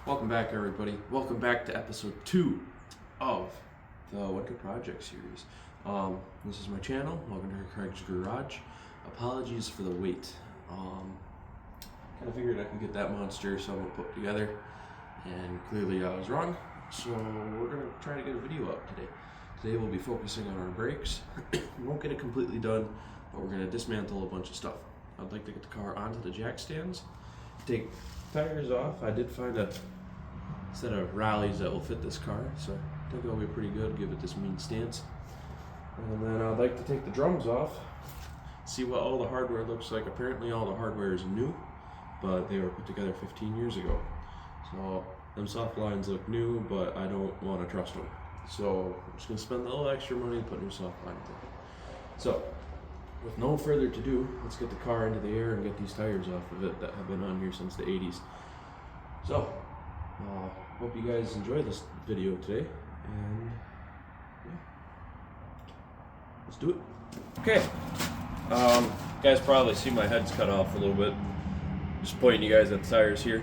Welcome back, everybody. Welcome back to episode 2 of the Winter Project series. This is my channel. Welcome to Craig's Garage. Apologies for the wait. Kind of figured I could get that monster somewhat put together, and clearly I was wrong. So we're gonna try to get a video up today. Today we'll be focusing on our brakes. We won't get it completely done, but we're gonna dismantle a bunch of stuff. I'd like to get the car onto the jack stands, take tires off. I did find a set of rallies that will fit this car, so I think it'll be pretty good. Give it this mean stance. And then I'd like to take the drums off, see what all the hardware looks like. Apparently all the hardware is new, but they were put together 15 years ago. So them soft lines look new, but I don't want to trust them. So I'm just going to spend a little extra money to put new soft lines in. So with no further ado, let's get the car into the air and get these tires off of it that have been on here since the 80s. So, hope you guys enjoy this video today, and yeah, let's do it. Okay, you guys probably see my head's cut off a little bit. Just pointing you guys at the tires here.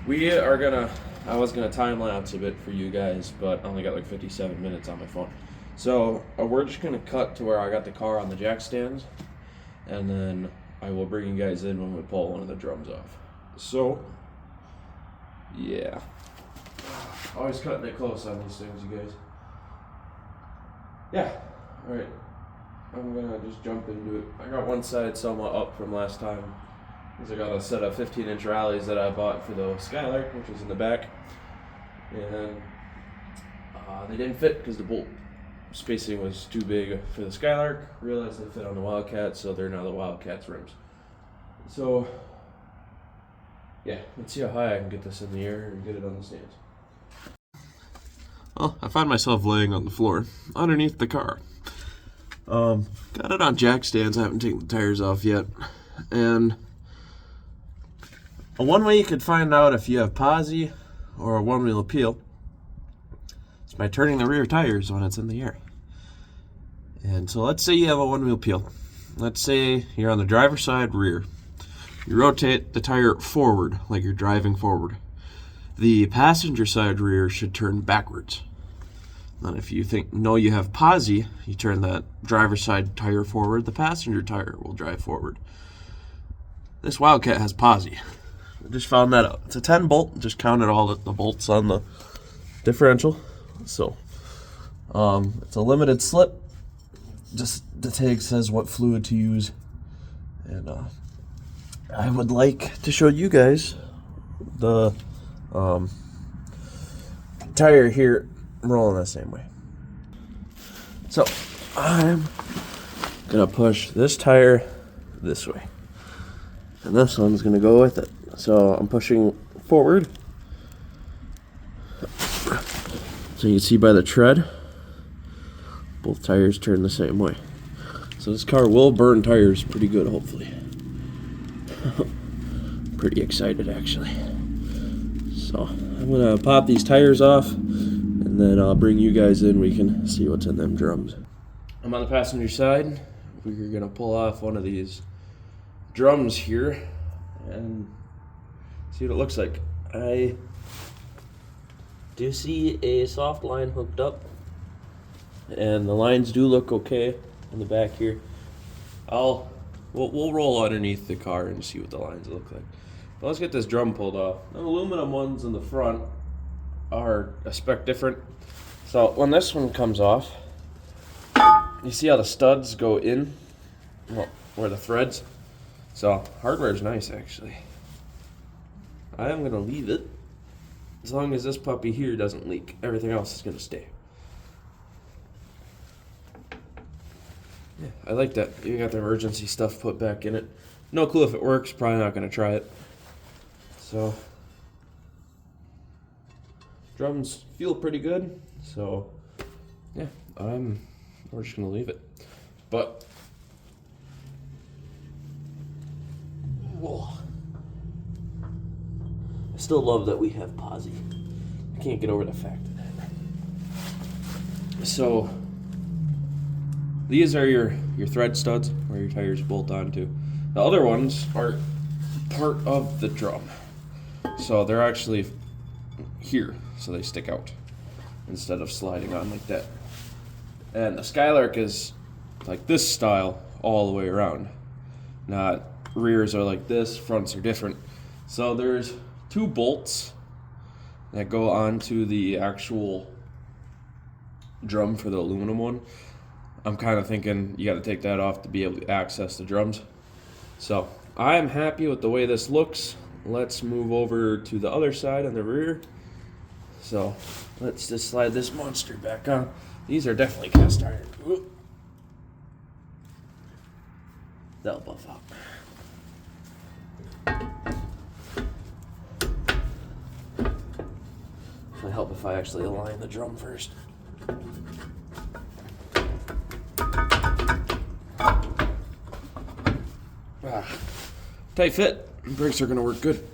We are gonna, I was gonna time lapse a bit for you guys, but I only got like 57 minutes on my phone. So we're just gonna cut to where I got the car on the jack stands, and then I will bring you guys in when we pull one of the drums off. So yeah, always cutting it close on these things, you guys. Yeah, all right, I'm gonna just jump into it. I got one side somewhat up from last time, because I got a set of 15-inch rallies that I bought for the Skylark, which is in the back, and they didn't fit because the bolt spacing was too big for the Skylark. Realized they fit on the Wildcat, so they're now the Wildcat's rims. So yeah, let's see how high I can get this in the air and get it on the stands. Well, I find myself laying on the floor underneath the car. Got it on jack stands. I haven't taken the tires off yet. And one way you could find out if you have posi or a one-wheel appeal is by turning the rear tires when it's in the air. And so let's say you have a one-wheel appeal. Let's say you're on the driver's side rear. You rotate the tire forward like you're driving forward. The passenger side rear should turn backwards. Then if you know you have posi, you turn that driver's side tire forward, the passenger tire will drive forward. This Wildcat has posi. I just found that out. It's a 10 bolt, just counted all the bolts on the differential. So it's a limited slip. Just the tag says what fluid to use. And I would like to show you guys the tire here rolling the same way. So I'm gonna push this tire this way, and this one's gonna go with it. So I'm pushing forward. So you can see by the tread, both tires turn the same way. So this car will burn tires pretty good, hopefully. Pretty excited, actually. So I'm gonna pop these tires off, and then I'll bring you guys in. We can see what's in them drums. I'm on the passenger side. We're gonna pull off one of these drums here and see what it looks like. I do see a soft line hooked up, and the lines do look okay in the back here. We'll roll underneath the car and see what the lines look like. But let's get this drum pulled off. The aluminum ones in the front are a spec different. So when this one comes off, you see how the studs go in, well, where the threads. So hardware is nice, actually. I am gonna leave it as long as this puppy here doesn't leak. Everything else is gonna stay. Yeah, I like that. You got the emergency stuff put back in it. No clue if it works. Probably not going to try it. So, drums feel pretty good. So, yeah, we're just going to leave it. But, whoa. I still love that we have posi. I can't get over the fact of that. So, these are your thread studs where your tires bolt onto. The other ones are part of the drum. So they're actually here, so they stick out instead of sliding on like that. And the Skylark is like this style all the way around. Not rears are like this, fronts are different. So there's 2 bolts that go onto the actual drum for the aluminum one. I'm kind of thinking you got to take that off to be able to access the drums. So I'm happy with the way this looks. Let's move over to the other side on the rear. So let's just slide this monster back on. These are definitely cast iron. Ooh. That'll buff out. It'll help if I actually align the drum first. Tight fit. Brakes are going to work good.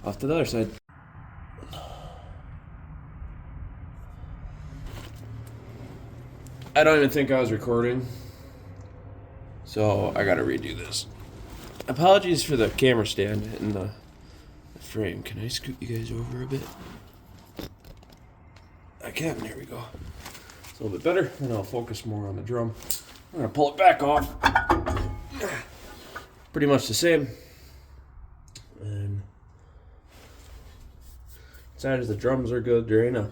Off to the other side. I don't even think I was recording, so I gotta redo this. Apologies for the camera stand and the frame. Can I scoot you guys over a bit? I can. There we go. It's a little bit better, and I'll focus more on the drum. I'm gonna pull it back off. Pretty much the same. And inside as the drums are good. There ain't a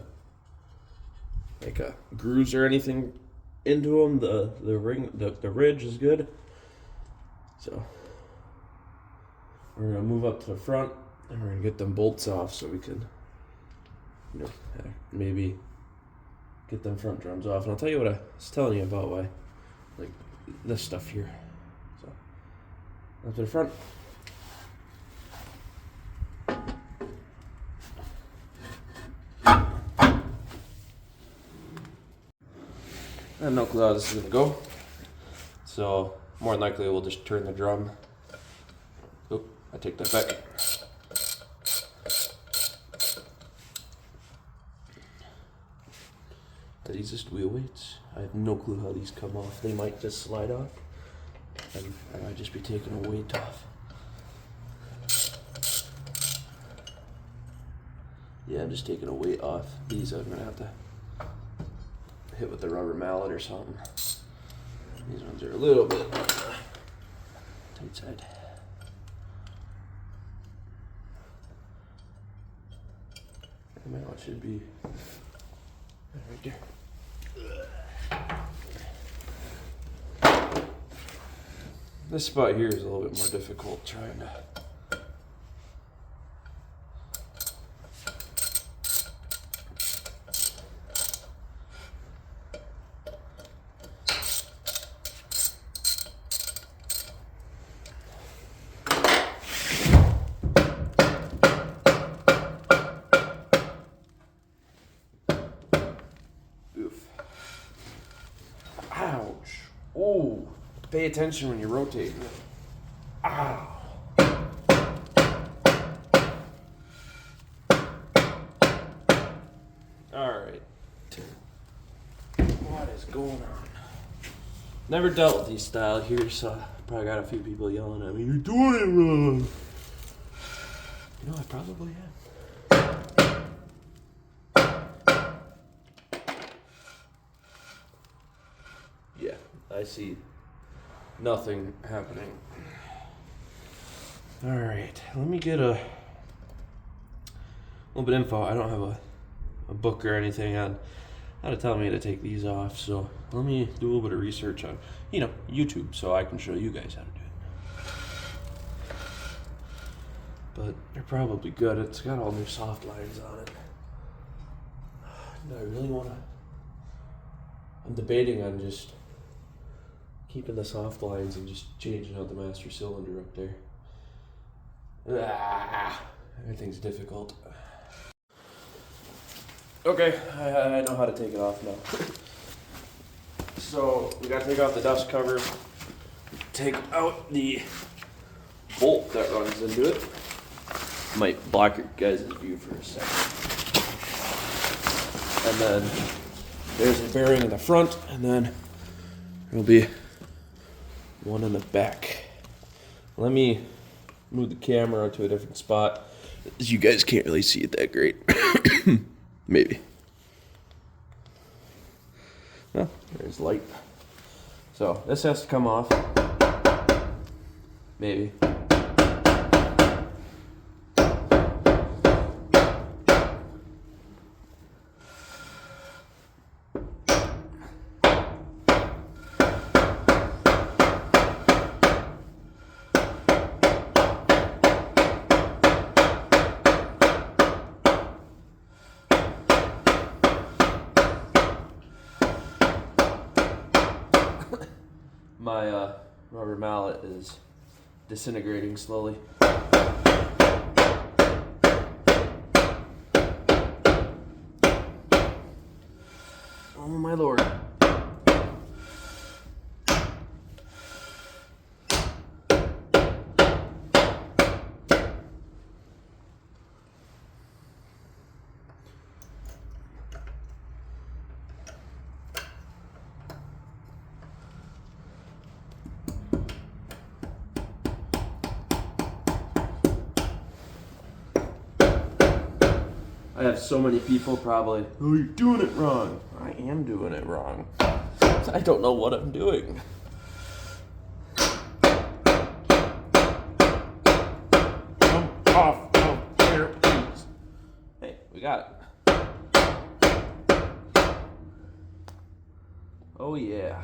grooves or anything into them. The ridge is good. So we're gonna move up to the front and we're gonna get them bolts off so we can, maybe get them front drums off. And I'll tell you what I was telling you about why, like this stuff here. So up to the front. I have no clue how this is gonna go, so more than likely we'll just turn the drum. Oop, I take that back. Are these just wheel weights? I have no clue how these come off. They might just slide off, and I might just be taking a weight off. Yeah, I'm just taking a weight off. These I'm gonna have to hit with the rubber mallet or something. These ones are a little bit tight side. And that one should be right there. This spot here is a little bit more difficult trying to. Ouch. Oh, pay attention when you're rotating it. Ow. Alright. What is going on? Never dealt with these style here, so probably got a few people yelling at me, "You're doing it wrong." You know, I probably am. I see nothing happening. Alright, let me get a little bit of info. I don't have a book or anything on how to tell me to take these off, so let me do a little bit of research on, YouTube, so I can show you guys how to do it. But they're probably good. It's got all new soft lines on it. Do I really want to? I'm debating on just keeping the soft lines and just changing out the master cylinder up there. Everything's difficult. Okay, I know how to take it off now. So we gotta take off the dust cover, take out the bolt that runs into it. Might block your guys' view for a second. And then there's a bearing in the front, and then there'll be one in the back. Let me move the camera to a different spot. You guys can't really see it that great. Maybe. Oh, there's light. So this has to come off. Maybe. My rubber mallet is disintegrating slowly. Oh my lord. I have so many people probably, oh, you're doing it wrong. I am doing it wrong. I don't know what I'm doing. Come off of here, please. Hey, we got it. Oh yeah.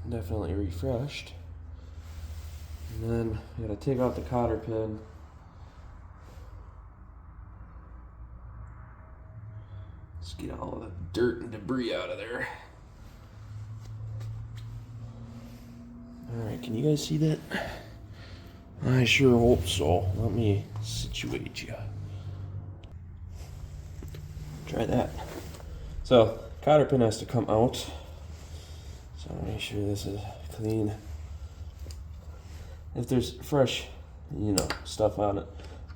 Definitely refreshed. And then we gotta take out the cotter pin. Just get all the dirt and debris out of there. Alright, can you guys see that? I sure hope so. Let me situate you. Try that. So, cotter pin has to come out. So make sure this is clean. If there's fresh, stuff on it,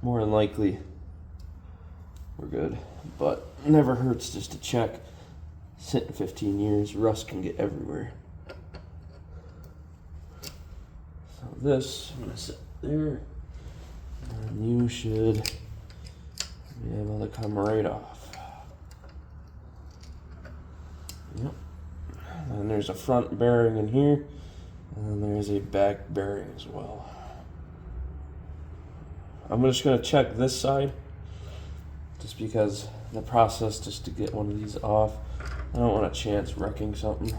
more than likely we're good. But never hurts just to check. Sitting 15 years, rust can get everywhere. So this, I'm gonna sit there, and you should be able to come right off. Yep. And there's a front bearing in here, and then there's a back bearing as well. I'm just gonna check this side, just because the process just to get one of these off, I don't want a chance wrecking something.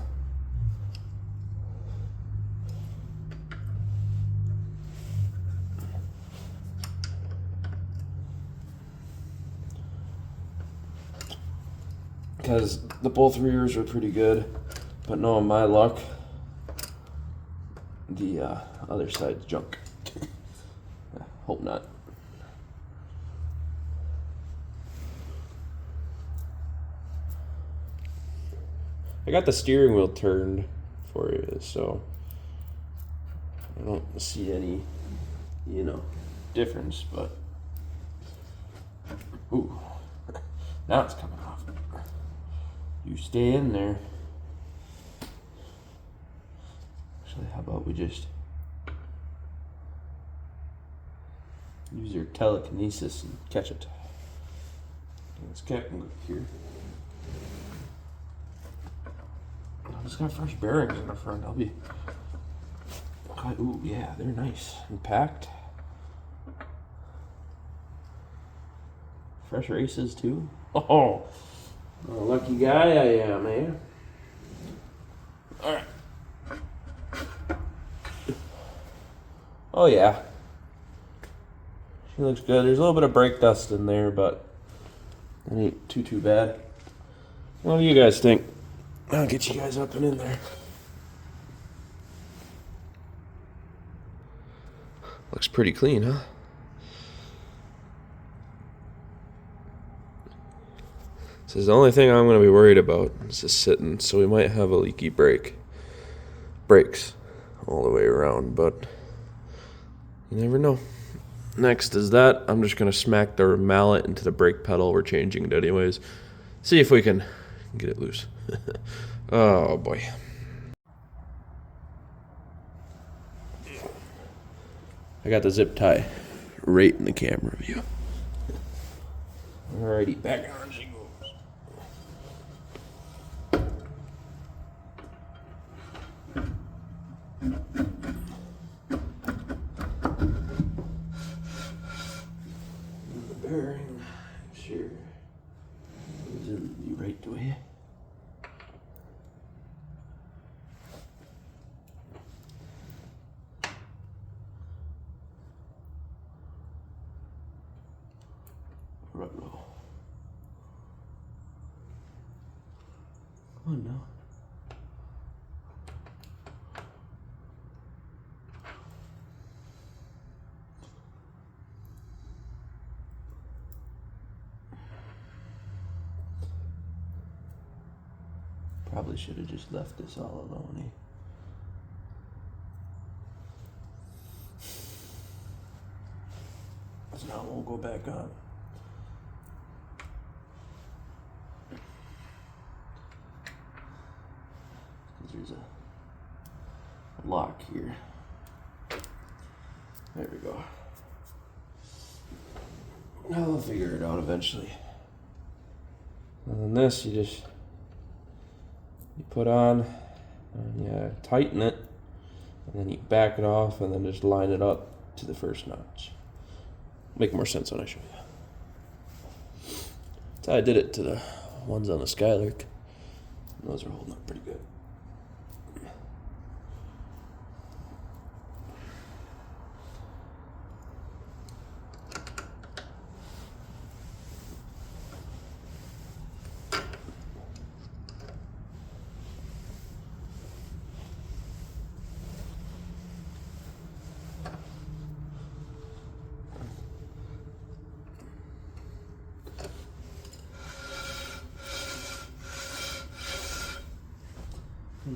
Because the both rears are pretty good, but knowing my luck, the other side's junk. Hope not. I got the steering wheel turned for you, so I don't see any, difference, but ooh, now it's coming off. You stay in there. Actually, how about we just use your telekinesis and catch it. This cat can go here. It's got fresh bearings in the front. I'll be okay. Ooh, yeah, they're nice and packed. Fresh races too. Oh, what a lucky guy I am, man. All right. Oh yeah, she looks good. There's a little bit of brake dust in there, but that ain't too bad. What do you guys think? I'll get you guys up and in there. Looks pretty clean, huh? This is the only thing I'm going to be worried about. Is just sitting, so we might have a leaky brake. Brakes all the way around, but you never know. Next is that. I'm just going to smack the mallet into the brake pedal. We're changing it anyways. See if we can get it loose. Oh boy. I got the zip tie right in the camera view. Alrighty, back on she goes. The bearing, sure, is in the right way. Oh no. Probably should have just left this all alone. So now we'll go back on. There's a lock here. There we go. I'll figure it out eventually. And then this you put on and you tighten it, and then you back it off and then just line it up to the first notch. Make more sense when I show you. That's how I did it to the ones on the Skylark. Those are holding up pretty good.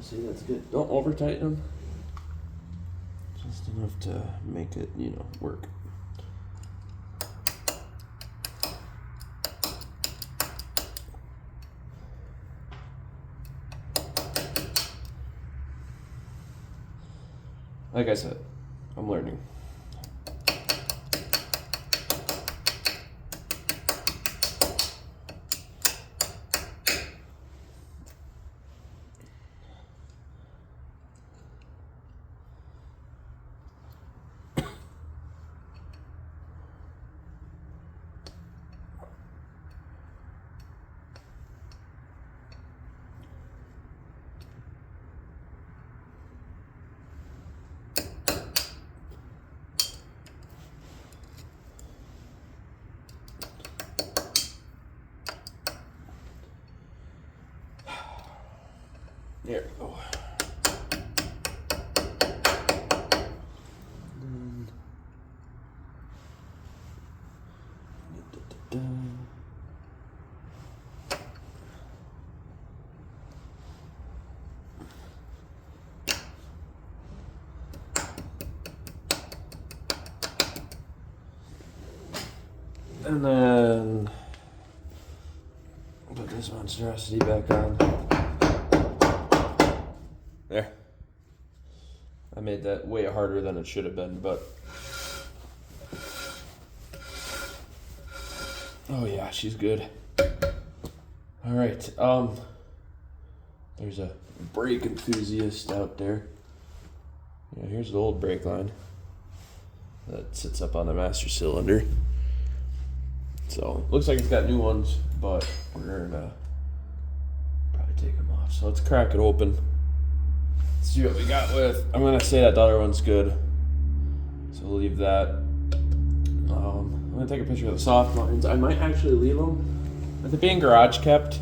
See, that's good. Don't over tighten them. Just enough to make it, work. Like I said, I'm learning. There we go. And then put this monstrosity back on. There. I made that way harder than it should have been, but oh yeah, she's good. All right. There's a brake enthusiast out there. Yeah, here's the old brake line that sits up on the master cylinder. So looks like it's got new ones, but we're gonna probably take them off. So let's crack it open. See what we got with. I'm gonna say that the other one's good, so we'll leave that. I'm gonna take a picture of the soft lines. I might actually leave them. With it being garage kept,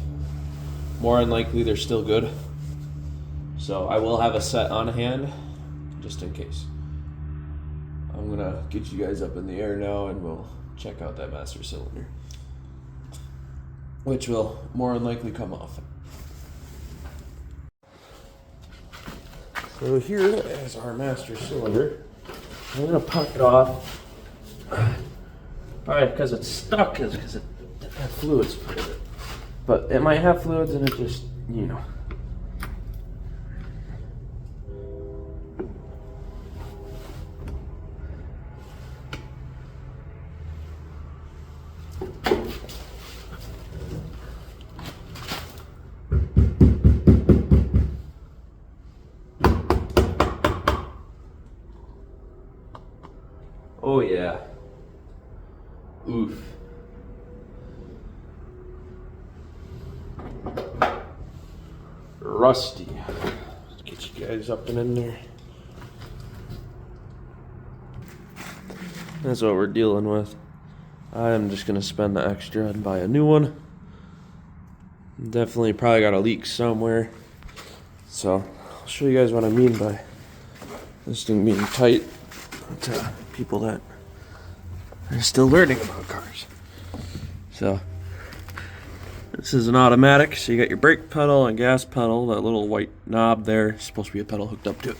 more than likely they're still good. So I will have a set on hand, just in case. I'm gonna get you guys up in the air now, and we'll check out that master cylinder, which will more than likely come off. So here is our master cylinder. I'm gonna pop it off. Alright, because it's stuck is because it had fluids put in it. But it might have fluids and it just, Oh yeah. Oof. Rusty. Let's get you guys up and in there. That's what we're dealing with. I'm just gonna spend the extra and buy a new one. Definitely probably got a leak somewhere. So I'll show you guys what I mean by this thing being tight to people that are still learning about cars. So this is an automatic, so you got your brake pedal and gas pedal. That little white knob there is supposed to be a pedal hooked up to it.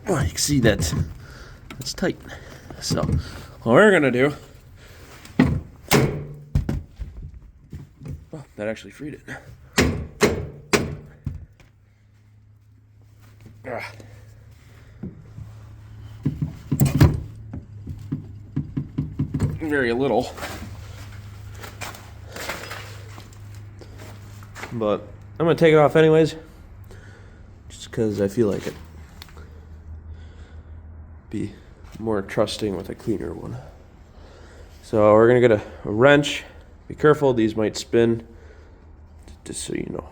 Well, you can see that's tight. So what we're gonna do, oh, that actually freed it. Very little, but I'm gonna take it off anyways, just because I feel like it be more trusting with a cleaner one. So we're gonna get a wrench. Be careful, these might spin, just so you know.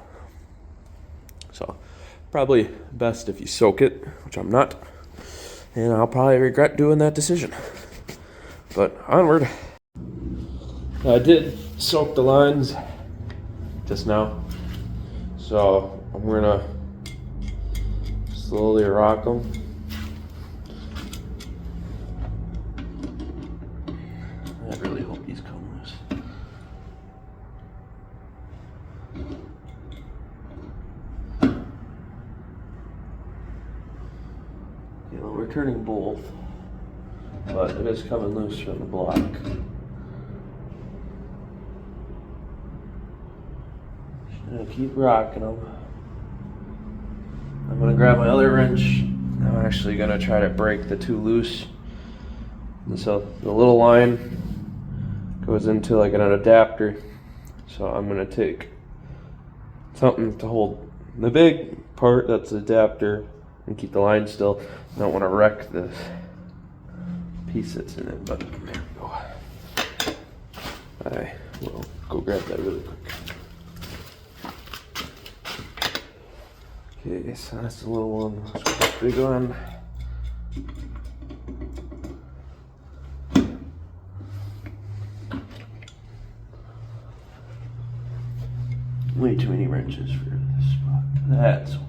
So probably best if you soak it, which I'm not, and I'll probably regret doing that decision. But onward. I did soak the lines just now, so I'm gonna slowly rock them. I really hope these come loose. You know, we're turning both, but it is coming loose from the block. Just gonna keep rocking them. I'm gonna grab my other wrench. I'm actually gonna try to break the two loose. And so the little line goes into like an adapter. So I'm gonna take something to hold the big part, that's the adapter, and keep the line still. I don't want to wreck this piece that's in it, but there we go. I will go grab that really quick. Okay, so that's the little one. Let's go with the big one. Way too many wrenches for this spot. That's okay.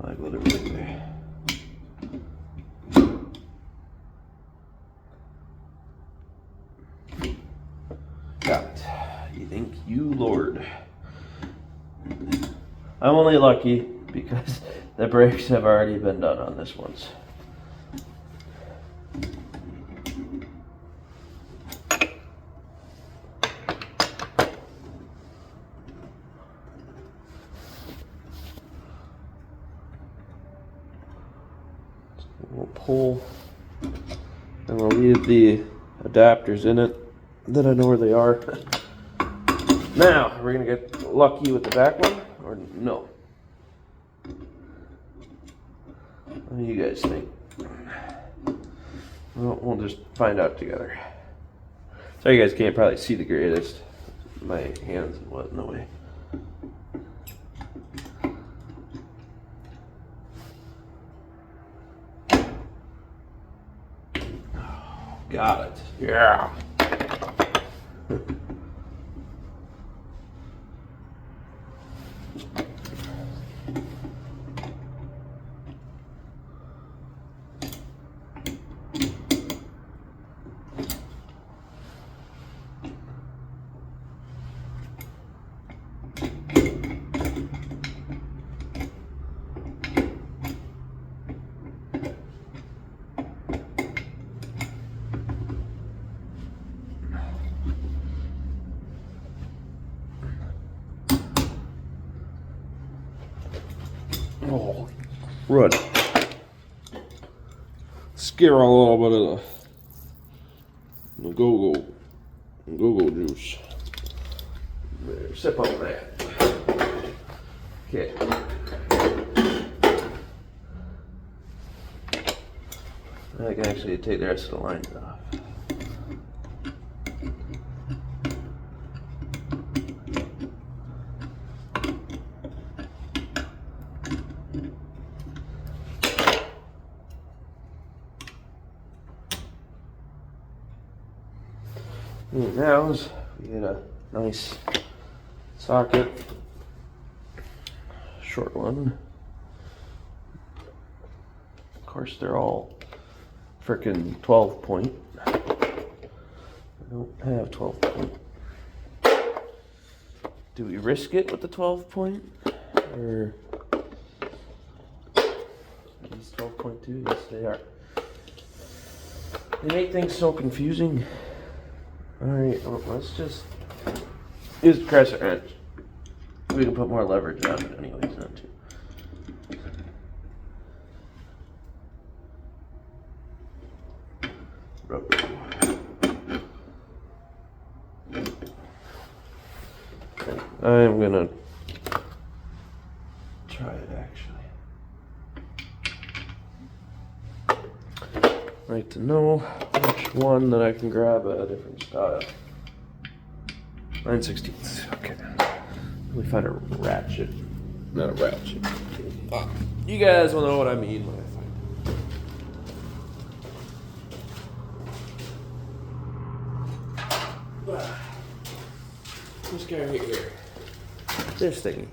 I like what they're right there. Got it. You think you, Lord. I'm only lucky because the brakes have already been done on this once. We'll pull and we'll leave the adapters in it. Then I know where they are. Now, are we gonna get lucky with the back one or no? What do you guys think? Well, we'll just find out together. Sorry you guys can't probably see the greatest. My hands and what in the way. Got it. Yeah. Oh, run. Scare a little bit of the go-go juice. There, sip on that. Okay. I can actually take the rest of the lines off. And now we get a nice socket, short one. Of course, they're all frickin' 12 point. I don't have 12 point. Do we risk it with the 12 point? Or these 12.2? Yes, they are. They make things so confusing. Alright, well, let's just use the crescent wrench. We can put more leverage on it anyways, not too. Rubber. I'm gonna try it actually. Like to know which one that I can grab a different style. 9/16. Okay. We find a ratchet. Not a ratchet. You guys will know what I mean when I find it. This guy right here. This thingy.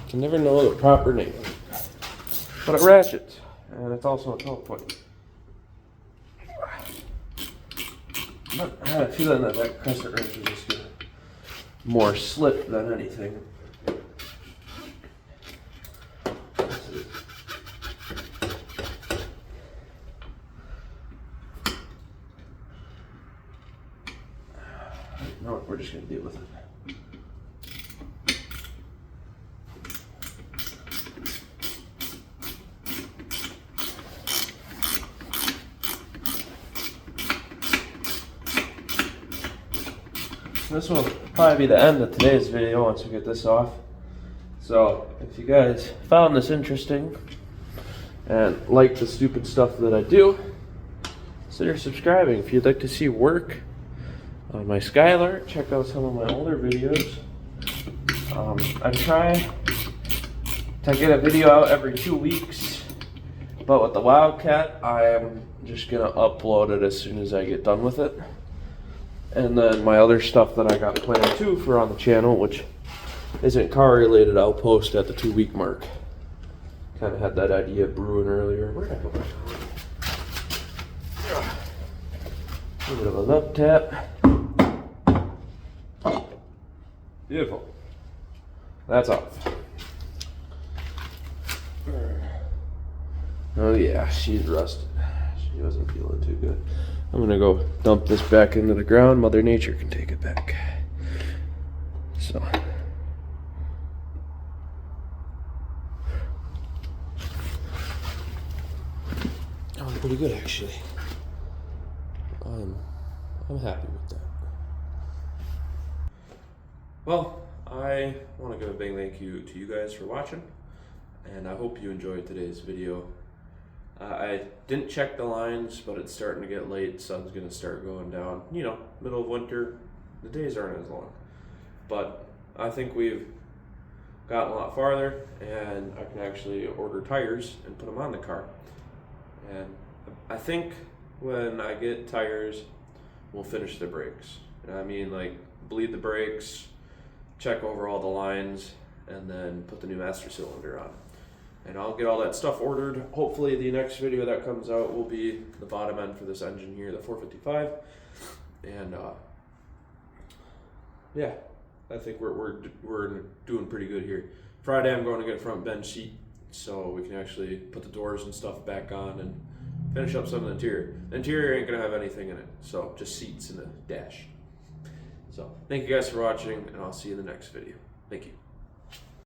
Can never know the proper name. But it ratchets. And it's also a 12 point. But I had a feeling that crescent wrench was just gonna more slip than anything. No, we're just gonna deal with it. This will probably be the end of today's video once we get this off. So if you guys found this interesting and like the stupid stuff that I do, consider subscribing. If you'd like to see work on my Skylar, check out some of my older videos. I'm trying to get a video out every 2 weeks, but with the Wildcat, I am just gonna upload it as soon as I get done with it. And then my other stuff that I got planned too for on the channel, which isn't car related, I'll post at the 2 week mark. Kind of had that idea brewing earlier. Where did I go? A little bit of a love tap. Beautiful. That's off. Oh yeah, she's rusted. She wasn't feeling too good. I'm gonna go dump this back into the ground. Mother Nature can take it back. So. Oh, pretty good actually. I'm happy with that. Well, I want to give a big thank you to you guys for watching, and I hope you enjoyed today's video. I didn't check the lines, but it's starting to get late. Sun's going to start going down. You know, middle of winter, the days aren't as long. But I think we've gotten a lot farther, and I can actually order tires and put them on the car. And I think when I get tires, we'll finish the brakes. I mean, like, bleed the brakes, check over all the lines, and then put the new master cylinder on. And I'll get all that stuff ordered. Hopefully the next video that comes out will be the bottom end for this engine here, the 455. And yeah, I think we're doing pretty good here. Friday I'm going to get a front bench seat so we can actually put the doors and stuff back on and finish up some of the interior. The interior ain't gonna have anything in it, so just seats and a dash. So thank you guys for watching, and I'll see you in the next video. Thank you.